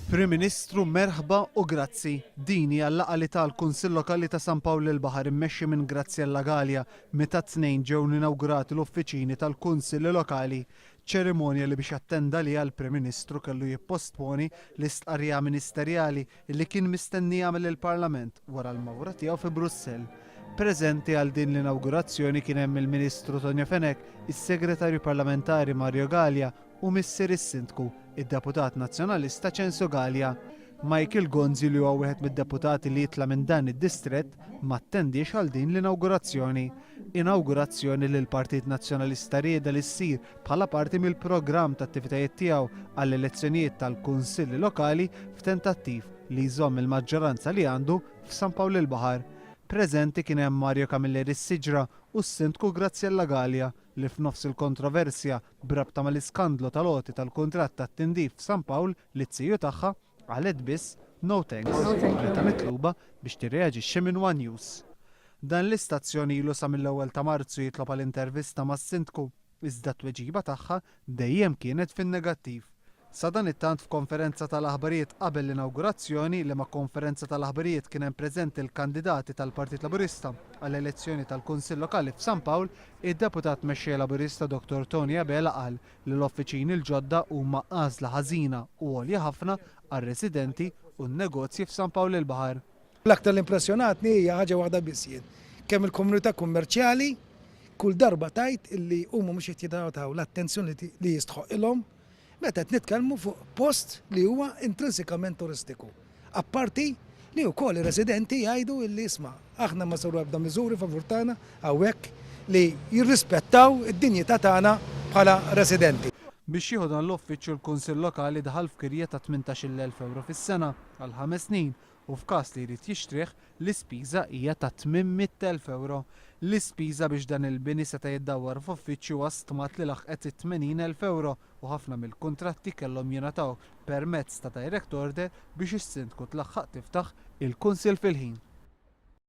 Prim Ministru merħba u grazzi. Dini għall-laqgħa li tal-Kunsill Lokali ta' San Pawl il-Baħar immexxi minn Graziella Gallia meta tnejn ġew inawgurati l-uffiċini tal-Kunsilli Lokali, ċerimonja li biex attenda li għall-Prim Ministru kellu jippostponi l-istqarrija ministerjali li kien mistenni jagħmel il-Parlament wara l-mawra tiegħu fi Brussell. Preżenti għal din l-inawgurazzjoni kien hemm il-Ministru Tonja Fenek, is-Segretarju Parlamentari Mario Gallia u missier is-Sindku, id-Deputat Nazzjonalista Censo Gallia. Michael Gonzi li huwa wieħed mid-deputati li jitla minn dan id-distrett ma attendix għal din l-inawgurazzjoni. Inawgurazzjoni li l-Partit Nazzjonalista rieda li ssir bħala parti mill-programm ta' attivitajiet tiegħu għall-elezzjonijiet tal-Kunsilli Lokali f'tentattiv li jżomm il-maġġoranza li għandu f'San Pawl il-Baħar. Preżenti kien hemm Mario Camilleri s-Siġra u s-Sindku Graziella Gallia li f'nofs il-kontroversja brabta mal-iskandlu tal-għoti tal-kuntratt tat-tindif f'San Pawl li t-siju tagħha qalet biss no thanks meta mitluba biex tirreaġixxi minn One News. Dan l-istazzjoni ilu sa mill-ewwel ta' Marzu jitlob għall-intervista mas-Sindku, iżda t-tweġiba tagħha dejjem kienet fin-negattiv. Sa dan it-tant f'konferenza tal-aħbarijiet qabel l-inawgurazzjoni li ma' konferenza tal-aħbarijiet kien hemm preżenti l-kandidati tal-Partit Laburista għall-elezzjoni tal-Kunsill Lokali f'San Pawl, id-deputat mexxej Laburista Dr. Tony Abela qal li l-offiċini l-ġodda huma għażla ħażina u għolja ħafna għar-residenti u n-negozji f'San Pawl il-Baħar. L-aktar l-impressjonatni hija ħaġa waħda biss jien. Kemm il-komunità kummerċjali kull darba tajt illi huma mhux qed jingħataw l-attenzjoni li jistħoqilhom meta qed nitkellmu fuq post li huwa intrinsikament turistiku. Apparti li wkoll ir-residenti jgħidu illi isma' aħna ma saru ebda miżuri favur tagħna hawnhekk li jirrispettaw id-dinjità tagħna bħala residenti. Biex jieħu dan l-uffiċċju l-Kunsill Lokali daħal f'kirja ta' 18,000 euro fis-sena għal 5 snin u f'każ li jrid jixtrih l-ispiża hija ta' 800,000 euro. L-ispiża biex dan il-bini seta' jiddawwar f'uffiċċju stmat li laħqet 80,000 euro u ħafna mill-kuntratti kellhom jingħataw permezz ta' direct order biex is-Sindku tlaħħaq tiftaħ il-Kunsill fil-ħin.